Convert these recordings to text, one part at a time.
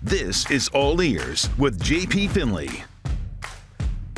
This is All Ears with JP Finlay.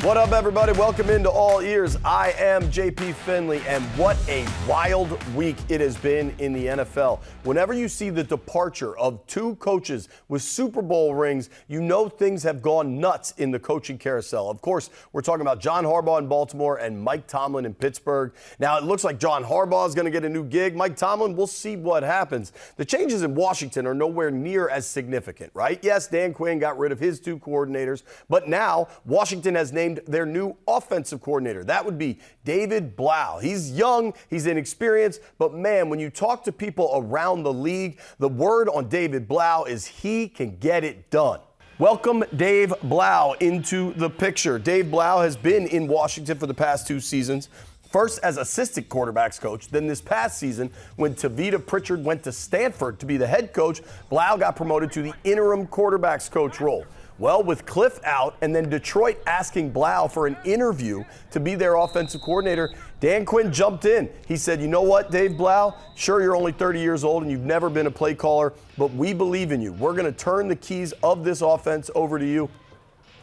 What up, everybody? Welcome into All Ears. I am JP Finlay, and what a wild week it has been in the NFL. Whenever you see the departure of two coaches with Super Bowl rings, you know things have gone nuts in the coaching carousel. Of course, we're talking about John Harbaugh in Baltimore and Mike Tomlin in Pittsburgh. Now, it looks like John Harbaugh is going to get a new gig. Mike Tomlin, we'll see what happens. The changes in Washington are nowhere near as significant, right? Yes, Dan Quinn got rid of his two coordinators, but now Washington has named their new offensive coordinator. That would be David Blough. He's young, he's inexperienced, but man, when you talk to people around the league, the word on David Blough is he can get it done. Welcome Dave Blough into the picture. Dave Blough has been in Washington for the past two seasons. First as assistant quarterbacks coach, then this past season when Tavita Pritchard went to Stanford to be the head coach, Blough got promoted to the interim quarterbacks coach role. Well, with Cliff out and then Detroit asking Blau for an interview to be their offensive coordinator, Dan Quinn jumped in. He said, you know what, Dave Blau, sure you're only 30 years old and you've never been a play caller, but we believe in you. We're going to turn the keys of this offense over to you.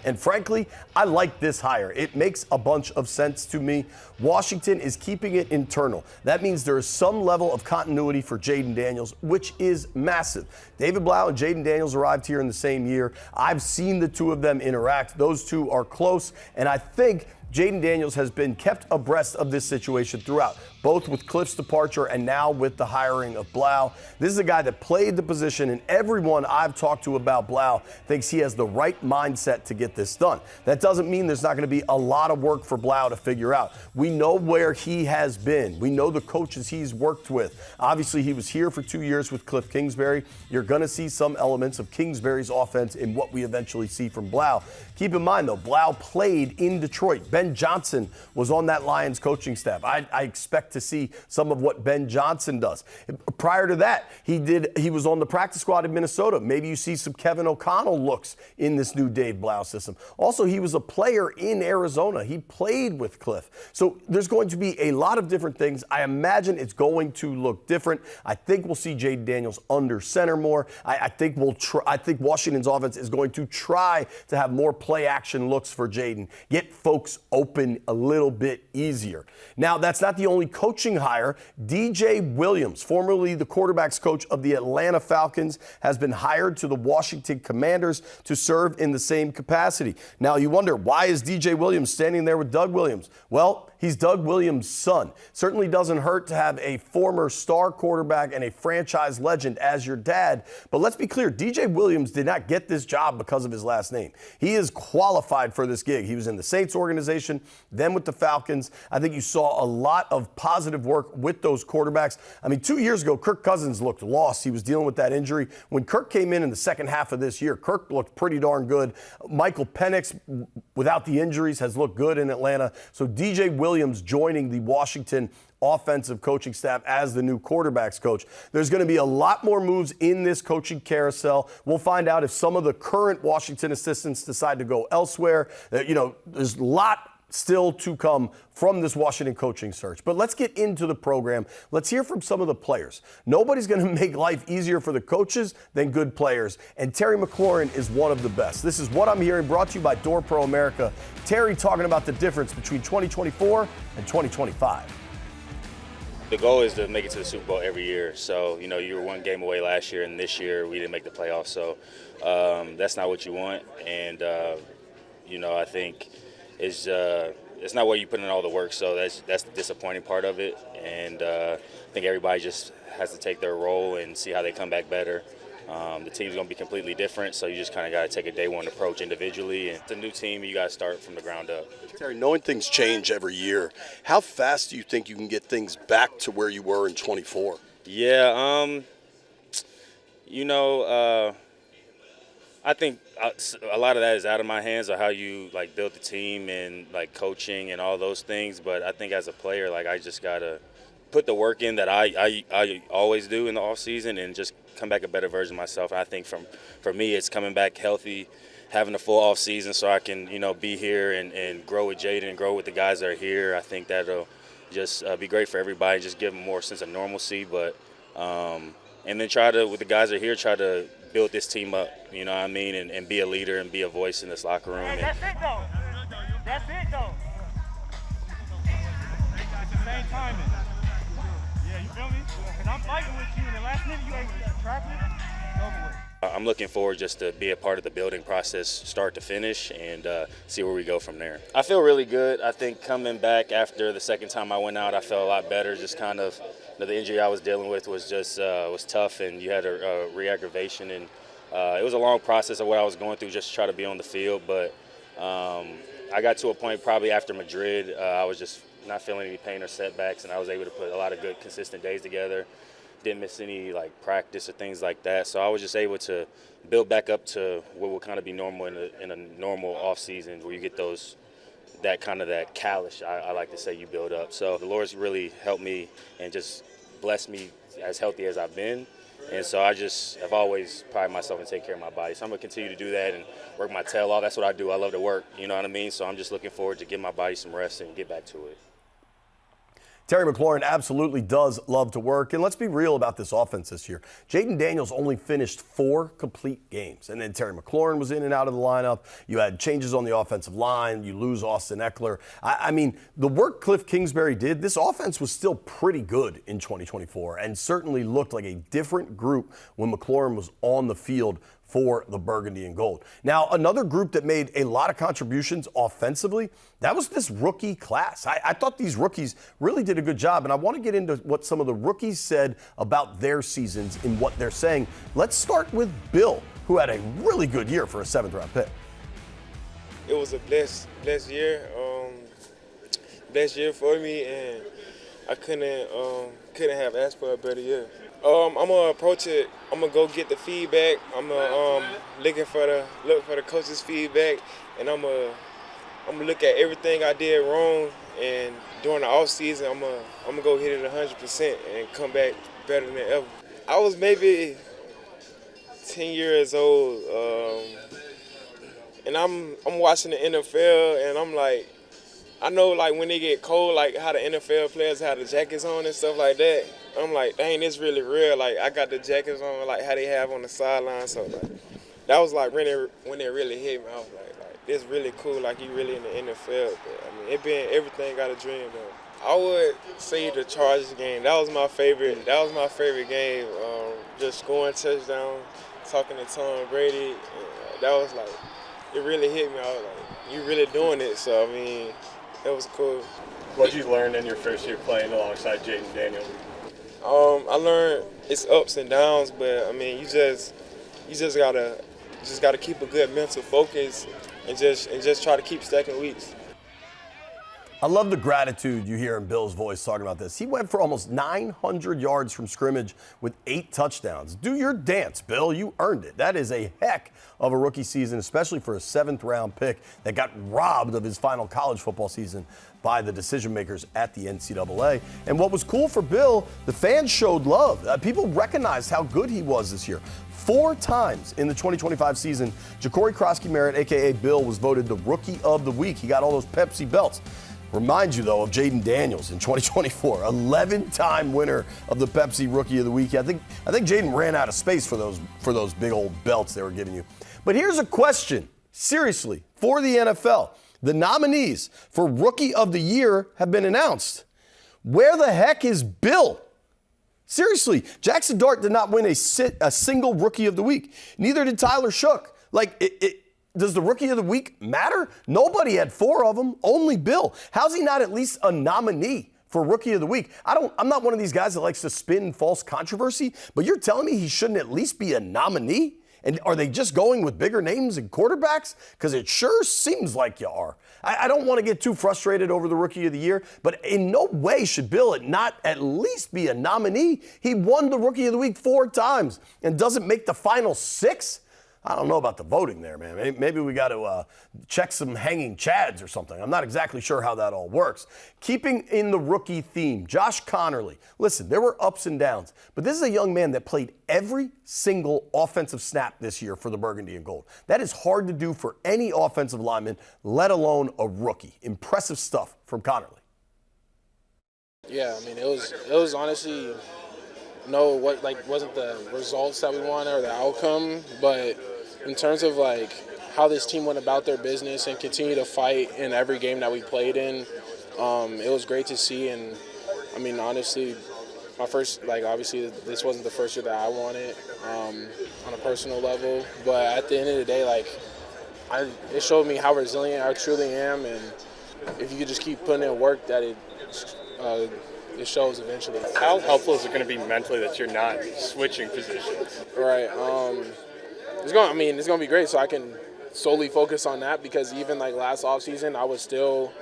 And frankly, I like this hire. It makes a bunch of sense to me. Washington is keeping it internal. That means there is some level of continuity for Jayden Daniels, which is massive. David Blough and Jayden Daniels arrived here in the same year. I've seen the two of them interact. Those two are close, and I think Jayden Daniels has been kept abreast of this situation throughout, both with Cliff's departure and now with the hiring of Blau. This is a guy that played the position, and everyone I've talked to about Blau thinks he has the right mindset to get this done. That doesn't mean there's not going to be a lot of work for Blau to figure out. We know where he has been. We know the coaches he's worked with. Obviously, he was here for 2 years with Cliff Kingsbury. You're going to see some elements of Kingsbury's offense in what we eventually see from Blau. Keep in mind, though, Blau played in Detroit. Ben Johnson was on that Lions coaching staff. I expect to see some of what Ben Johnson does. Prior to that, he was on the practice squad in Minnesota. Maybe you see some Kevin O'Connell looks in this new Dave Blau system. Also, he was a player in Arizona. He played with Cliff. So there's going to be a lot of different things. I imagine it's going to look different. I think we'll see Jayden Daniels under center more. I think Washington's offense is going to try to have more play action looks for Jayden. Get folks open a little bit easier. Now, that's not the only coaching hire. DJ Williams, formerly the quarterbacks coach of the Atlanta Falcons, has been hired to the Washington Commanders to serve in the same capacity. Now, you wonder, why is DJ Williams standing there with Doug Williams? Well, he's Doug Williams' son. Certainly doesn't hurt to have a former star quarterback and a franchise legend as your dad. But let's be clear, DJ Williams did not get this job because of his last name. He is qualified for this gig. He was in the Saints organization, then with the Falcons. I think you saw a lot of positive work with those quarterbacks. I mean, 2 years ago, Kirk Cousins looked lost. He was dealing with that injury. When Kirk came in the second half of this year, Kirk looked pretty darn good. Michael Penix, without the injuries, has looked good in Atlanta. So DJ Williams joining the Washington offensive coaching staff as the new quarterbacks coach. There's going to be a lot more moves in this coaching carousel. We'll find out if some of the current Washington assistants decide to go elsewhere. There's a lot still to come from this Washington coaching search. But let's get into the program. Let's hear from some of the players. Nobody's going to make life easier for the coaches than good players, and Terry McLaurin is one of the best. This is What I'm Hearing, brought to you by Door Pro America. Terry talking about the difference between 2024 and 2025. The goal is to make it to the Super Bowl every year. So, you were one game away last year, and this year we didn't make the playoffs. So that's not what you want. And, I think it's not where you put in all the work. So that's the disappointing part of it. And I think everybody just has to take their role and see how they come back better. The team's going to be completely different, so you just kind of got to take a day one approach individually. And it's a new team, you got to start from the ground up. Terry, knowing things change every year, how fast do you think you can get things back to where you were in 24? Yeah, I think a lot of that is out of my hands of how you build the team and coaching and all those things. But I think as a player, I just got to put the work in that I always do in the off season and just come back a better version of myself. And I think for me, it's coming back healthy, having a full off season so I can, be here and grow with Jayden and grow with the guys that are here. I think that'll just be great for everybody, just give them more sense of normalcy. But and then with the guys that are here, try to build this team up, you know what I mean, and be a leader and be a voice in this locker room. Hey, that's it, though. That's it, though. It's the same timing. Yeah, you feel me? Because I'm fighting with you, and the last minute you ain't trap it, it's over with. I'm looking forward just to be a part of the building process, start to finish, and see where we go from there. I feel really good. I think coming back after the second time I went out, I felt a lot better. Just kind of, the injury I was dealing with was just was tough, and you had a re-aggravation, and it was a long process of what I was going through just to try to be on the field. But I got to a point probably after Madrid, I was just not feeling any pain or setbacks, and I was able to put a lot of good, consistent days together. Didn't miss any practice or things like that, so I was just able to build back up to what would kind of be normal in a normal off season, where you get that callus, I like to say, you build up. So the Lord's really helped me and just blessed me as healthy as I've been, and so I just have always prided myself in taking care of my body. So I'm gonna continue to do that and work my tail off. That's what I do. I love to work. You know what I mean? So I'm just looking forward to give my body some rest and get back to it. Terry McLaurin absolutely does love to work. And let's be real about this offense this year. Jayden Daniels only finished 4 complete games. And then Terry McLaurin was in and out of the lineup. You had changes on the offensive line. You lose Austin Eckler. I mean, the work Cliff Kingsbury did, this offense was still pretty good in 2024 and certainly looked like a different group when McLaurin was on the field for the Burgundy and Gold. Now, another group that made a lot of contributions offensively, that was this rookie class. I thought these rookies really did a good job, and I want to get into what some of the rookies said about their seasons and what they're saying. Let's start with Bill, who had a really good year for a 7th-round pick. It was a blessed year, best year for me, and I couldn't have asked for a better year. I'm gonna approach it. I'm gonna go get the feedback. I'm gonna look for the coach's feedback, and I'm gonna look at everything I did wrong. And during the off season, I'm gonna go hit it 100% and come back better than ever. I was maybe 10 years old, and I'm watching the NFL, and I'm like, I know when they get cold, how the NFL players have the jackets on and stuff like that. I'm like, dang, this really real. I got the jackets on, how they have on the sideline. So that was when it really hit me. I was like, this really cool. You really in the NFL. But I mean, it been everything I dreamed of. I would say the Chargers game. That was my favorite. That was my favorite game. Just scoring touchdown, talking to Tom Brady. That was it really hit me. I was like, you really doing it. So I mean, that was cool. What did you learn in your first year playing alongside Jayden Daniels? I learned it's ups and downs, but I mean, you just gotta keep a good mental focus and just try to keep stacking weeks. I love the gratitude you hear in Bill's voice talking about this. He went for almost 900 yards from scrimmage with 8 touchdowns. Do your dance, Bill. You earned it. That is a heck of a rookie season, especially for a 7th-round pick that got robbed of his final college football season by the decision makers at the NCAA. And what was cool for Bill, the fans showed love. People recognized how good he was this year. 4 times in the 2025 season, Jacory Croskey-Merritt, a.k.a. Bill, was voted the Rookie of the Week. He got all those Pepsi belts. Remind you, though, of Jayden Daniels in 2024, 11-time winner of the Pepsi Rookie of the Week. I think Jayden ran out of space for those big old belts they were giving you. But here's a question, seriously, for the NFL. The nominees for Rookie of the Year have been announced. Where the heck is Bill? Seriously, Jackson Dart did not win a single Rookie of the Week. Neither did Tyler Shook. Does the Rookie of the Week matter? Nobody had 4 of them, only Bill. How's he not at least a nominee for Rookie of the Week? I'm not one of these guys that likes to spin false controversy, but you're telling me he shouldn't at least be a nominee? And are they just going with bigger names and quarterbacks? Because it sure seems like you are. I don't want to get too frustrated over the Rookie of the Year, but in no way should Bill not at least be a nominee. He won the Rookie of the Week 4 times and doesn't make the final 6. I don't know about the voting there, man. Maybe we got to check some hanging chads or something. I'm not exactly sure how that all works. Keeping in the rookie theme, Josh Conerly. Listen, there were ups and downs, but this is a young man that played every single offensive snap this year for the Burgundy and Gold. That is hard to do for any offensive lineman, let alone a rookie. Impressive stuff from Conerly. Yeah, I mean, it was honestly know what wasn't the results that we wanted or the outcome, but in terms of how this team went about their business and continue to fight in every game that we played in, it was great to see. And I mean, honestly, my first, obviously this wasn't the first year that I won it on a personal level, but at the end of the day, it showed me how resilient I truly am, and if you could just keep putting in work, that it shows eventually. How helpful is it going to be mentally that you're not switching positions? Right. It's going to be great, so I can solely focus on that, because even last offseason, I was still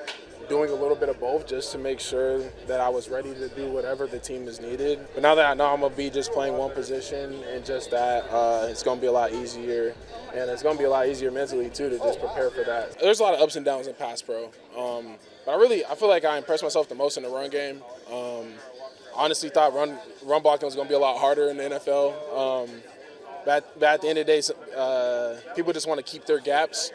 doing a little bit of both just to make sure that I was ready to do whatever the team is needed. But now that I know I'm going to be just playing one position and just that, it's going to be a lot easier. And it's going to be a lot easier mentally, too, to just prepare for that. There's a lot of ups and downs in pass pro. But I feel like I impressed myself the most in the run game. Honestly thought run blocking was going to be a lot harder in the NFL. But at the end of the day, people just want to keep their gaps,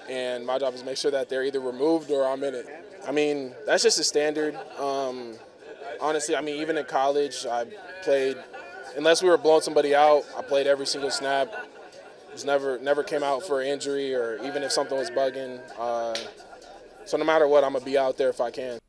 and my job is to make sure that they're either removed or I'm in it. I mean, that's just a standard. Honestly, I mean, even in college, I played, unless we were blowing somebody out, I played every single snap. Just never came out for an injury, or even if something was bugging. So no matter what, I'm going to be out there if I can.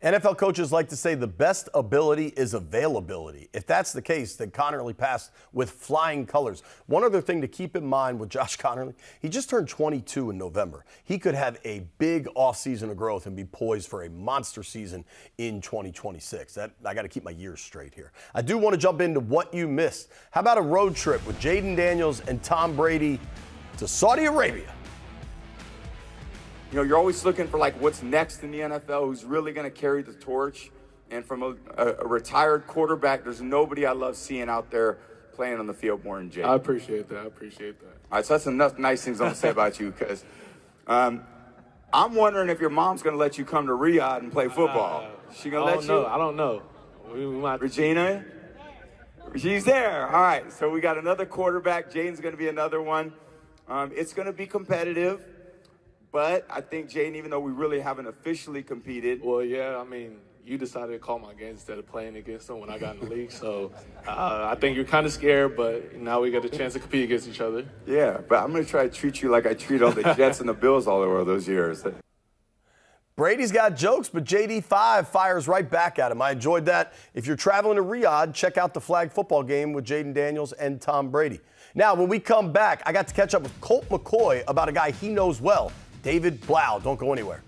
NFL coaches like to say the best ability is availability. If that's the case, then Conerly passed with flying colors. One other thing to keep in mind with Josh Conerly, he just turned 22 in November. He could have a big offseason of growth and be poised for a monster season in 2026. I got to keep my years straight here. I do want to jump into what you missed. How about a road trip with Jayden Daniels and Tom Brady to Saudi Arabia? You know, you're always looking for what's next in the NFL, who's really going to carry the torch. And from a retired quarterback, there's nobody I love seeing out there playing on the field more than Jay. I appreciate that. All right, so that's enough nice things I'm going to say about you, because I'm wondering if your mom's going to let you come to Riyadh and play football. She going to let you? I don't know. We might. Regina? She's there. All right, so we got another quarterback. Jayden's going to be another one. It's going to be competitive. But I think, Jayden, even though we really haven't officially competed. Well, yeah, I mean, you decided to call my games instead of playing against them when I got in the league. So I think you're kind of scared, but now we got a chance to compete against each other. Yeah, but I'm going to try to treat you like I treat all the Jets and the Bills all over those years. Brady's got jokes, but JD5 fires right back at him. I enjoyed that. If you're traveling to Riyadh, check out the flag football game with Jayden Daniels and Tom Brady. Now, when we come back, I got to catch up with Colt McCoy about a guy he knows well, David Blough. Don't go anywhere.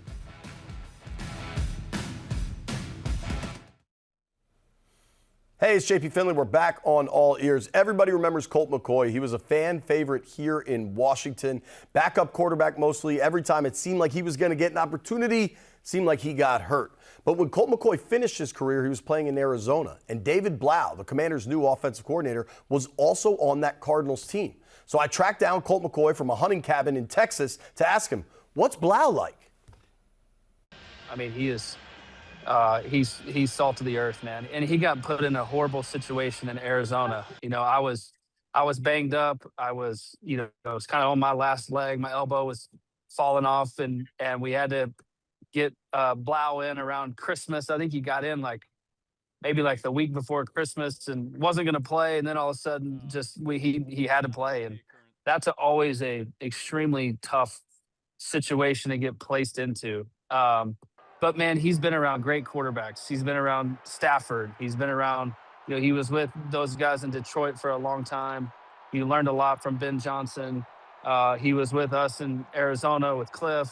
Hey, it's JP Finlay. We're back on All Ears. Everybody remembers Colt McCoy. He was a fan favorite here in Washington. Backup quarterback mostly. Every time it seemed like he was going to get an opportunity, seemed like he got hurt. But when Colt McCoy finished his career, he was playing in Arizona. And David Blough, the Commanders' new offensive coordinator, was also on that Cardinals team. So I tracked down Colt McCoy from a hunting cabin in Texas to ask him, what's Blau like? I mean, he's salt of the earth, man. And he got put in a horrible situation in Arizona. You know, I was banged up. I was kind of on my last leg. My elbow was falling off, and we had to get Blau in around Christmas. I think he got in maybe the week before Christmas and wasn't going to play. And then all of a sudden he had to play. And that's always a extremely tough situation to get placed into. But man, he's been around great quarterbacks. He's been around Stafford. He's been around, he was with those guys in Detroit for a long time. He learned a lot from Ben Johnson. He was with us in Arizona with Cliff.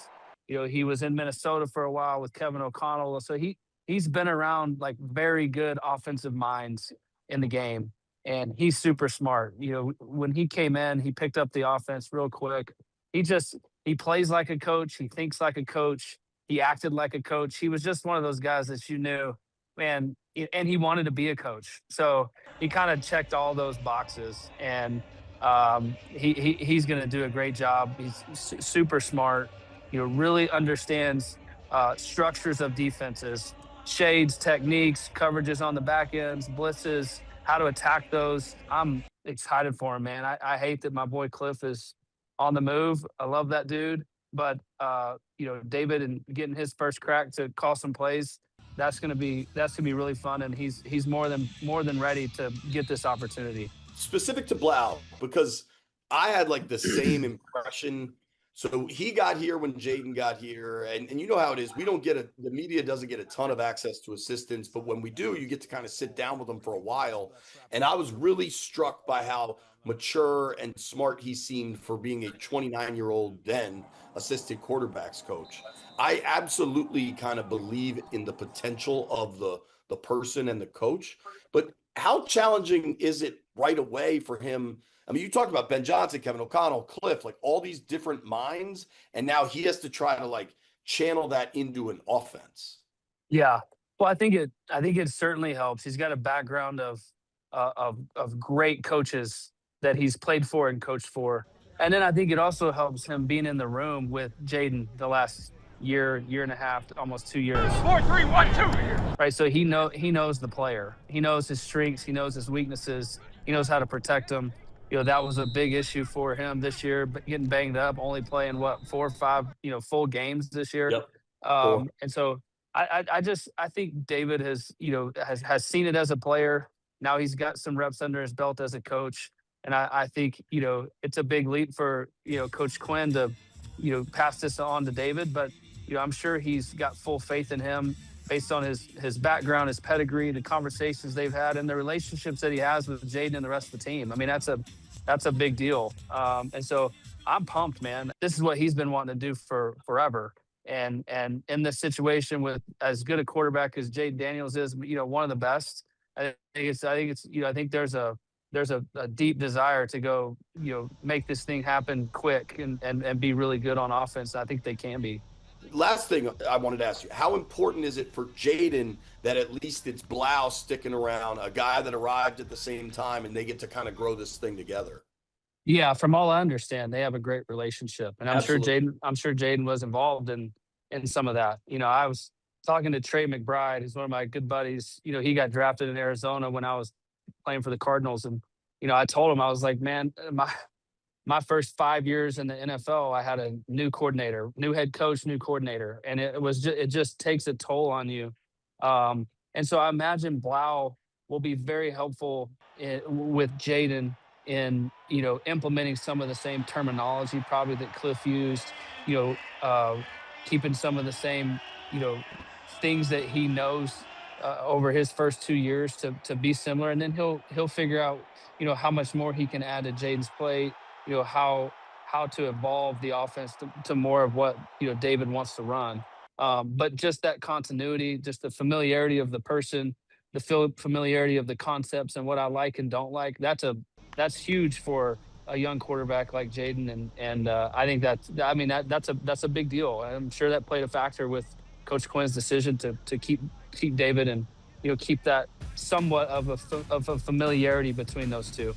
He was in Minnesota for a while with Kevin O'Connell. So he's been around very good offensive minds in the game. And he's super smart. When he came in, he picked up the offense real quick. He plays like a coach. He thinks like a coach. He acted like a coach. He was just one of those guys that you knew, man, and he wanted to be a coach. So he kind of checked all those boxes, and he's going to do a great job. He's super smart, really understands structures of defenses, shades, techniques, coverages on the back ends, blitzes, how to attack those. I'm excited for him, man. I hate that my boy Cliff is on the move. I love that dude. But, David and getting his first crack to call some plays, that's gonna be really fun, and he's more than ready to get this opportunity. Specific to Blau, because I had like the same impression. So he got here when Jayden got here, and you know how it is. The media doesn't get a ton of access to assistants, but when we do, you get to kind of sit down with them for a while. And I was really struck by how mature and smart he seemed for being a 29-year-old then assistant quarterbacks coach. I absolutely kind of believe in the potential of the person and the coach, but how challenging is it right away for him? I mean, you talk about Ben Johnson, Kevin O'Connell, Cliff, like all these different minds, and now he has to try to like channel that into an offense. Yeah. Well, I think it certainly helps. He's got a background of great coaches that he's played for and coached for. And then I think it also helps him being in the room with Jayden the last year and a half, almost 2 years. 4, 3, 1, 2. Right. So he knows the player. He knows his strengths. He knows his weaknesses. He knows how to protect them. That was a big issue for him this year, but getting banged up, only playing 4 or 5, full games this year. Yep. And so I think David has seen it as a player. Now he's got some reps under his belt as a coach. And I think, it's a big leap for, Coach Quinn to, pass this on to David. But, I'm sure he's got full faith in him based on his background, his pedigree, the conversations they've had, and the relationships that he has with Jayden and the rest of the team. I mean, that's a big deal. And so I'm pumped, man. This is what he's been wanting to do for forever. And in this situation with as good a quarterback as Jayden Daniels is, one of the best, I think there's a deep desire to go, make this thing happen quick and be really good on offense. I think they can be. Last thing I wanted to ask you, how important is it for Jayden that at least it's Blau sticking around, a guy that arrived at the same time, and they get to kind of grow this thing together? Yeah, from all I understand, they have a great relationship. And I'm sure Jayden was involved in some of that. I was talking to Trey McBride, who's one of my good buddies. He got drafted in Arizona when I was playing for the Cardinals. And, I told him, I was like, man, my first 5 years in the NFL, I had a new coordinator, new head coach, new coordinator. And it just takes a toll on you. And so I imagine Blau will be very helpful with Jayden in, implementing some of the same terminology probably that Cliff used, keeping some of the same, things that he knows over his first 2 years to be similar. And then he'll figure out, how much more he can add to Jayden's play, how to evolve the offense to more of what, David wants to run. But just that continuity, just the familiarity of the person, the familiarity of the concepts and what I like and don't like, that's huge for a young quarterback like Jayden. And I think that's a big deal. I'm sure that played a factor with Coach Quinn's decision to keep David and, keep that somewhat of a familiarity between those two.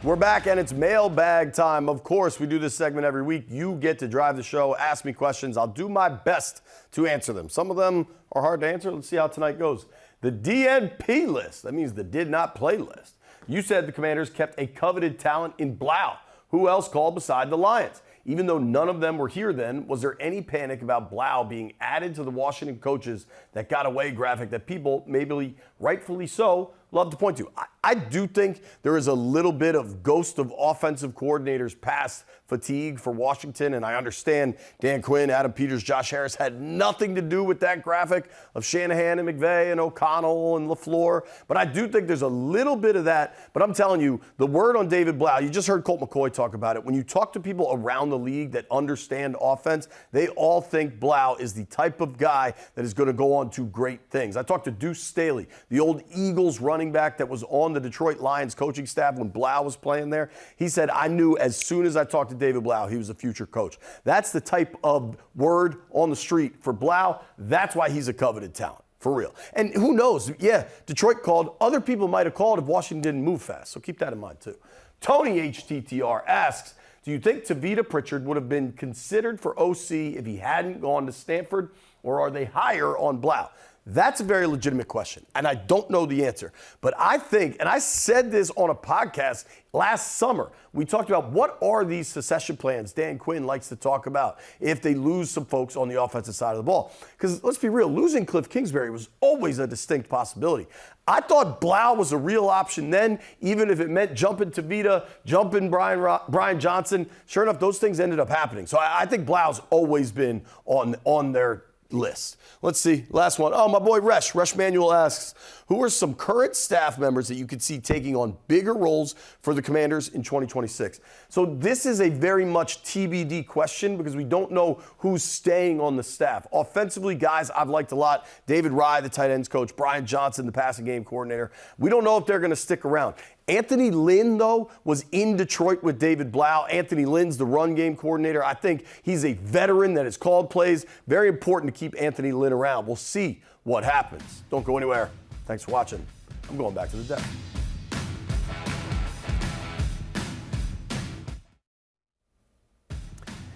We're back, and it's mailbag time. Of course, we do this segment every week. You get to drive the show, ask me questions. I'll do my best to answer them. Some of them are hard to answer. Let's see how tonight goes. The DNP list, that means the did not play list. You said the Commanders kept a coveted talent in Blau. Who else called beside the Lions? Even though none of them were here then, was there any panic about Blau being added to the Washington coaches that got away graphic that people, maybe rightfully so, love to point to? I do think there is a little bit of ghost of offensive coordinators past fatigue for Washington, and I understand Dan Quinn, Adam Peters, Josh Harris had nothing to do with that graphic of Shanahan and McVay and O'Connell and LaFleur, but I do think there's a little bit of that. But I'm telling you, the word on David Blough, you just heard Colt McCoy talk about it. When you talk to people around the league that understand offense, they all think Blough is the type of guy that is going to go on to great things. I talked to Deuce Staley, the old Eagles running back that was on the Detroit Lions coaching staff when Blough was playing there. He said, I knew as soon as I talked to David Blough, he was a future coach. That's the type of word on the street for Blough. That's why he's a coveted talent, for real. And who knows? Yeah, Detroit called. Other people might have called if Washington didn't move fast. So keep that in mind, too. Tony HTTR asks, do you think Tavita Pritchard would have been considered for OC if he hadn't gone to Stanford, or are they higher on Blough? That's a very legitimate question, and I don't know the answer. But I think, and I said this on a podcast last summer, we talked about what are these succession plans Dan Quinn likes to talk about if they lose some folks on the offensive side of the ball. Because let's be real, losing Cliff Kingsbury was always a distinct possibility. I thought Blau was a real option then, even if it meant jumping Tavita, jumping Brian Johnson. Sure enough, those things ended up happening. So I think Blau's always been on their list. Let's see. Last one. Oh, my boy Resh Manuel asks, who are some current staff members that you could see taking on bigger roles for the Commanders in 2026? So this is a very much TBD question because we don't know who's staying on the staff. Offensively, guys I've liked a lot. David Rye, the tight ends coach. Brian Johnson, the passing game coordinator. We don't know if they're going to stick around. Anthony Lynn, though, was in Detroit with David Blough. Anthony Lynn's the run game coordinator. I think he's a veteran that has called plays. Very important to keep Anthony Lynn around. We'll see what happens. Don't go anywhere. Thanks for watching. I'm going back to the desk.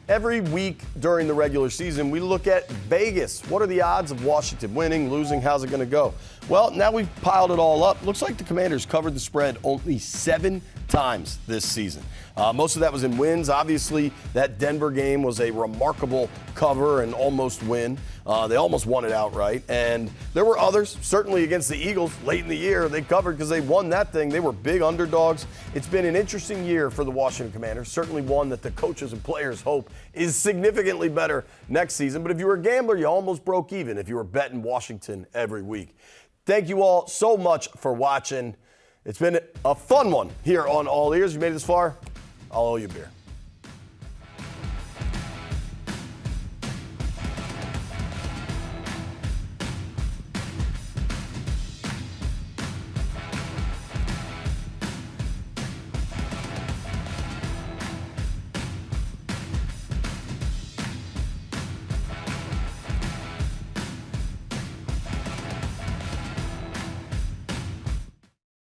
Every week during the regular season, we look at Vegas. What are the odds of Washington winning, losing? How's it going to go? Well, now we've piled it all up. Looks like the Commanders covered the spread only 7 times this season. Most of that was in wins. Obviously, that Denver game was a remarkable cover and almost win. They almost won it outright. And there were others, certainly against the Eagles late in the year. They covered because they won that thing. They were big underdogs. It's been an interesting year for the Washington Commanders, certainly one that the coaches and players hope is significantly better next season. But if you were a gambler, you almost broke even if you were betting Washington every week. Thank you all so much for watching. It's been a fun one here on All Ears. You made it this far, I'll owe you a beer.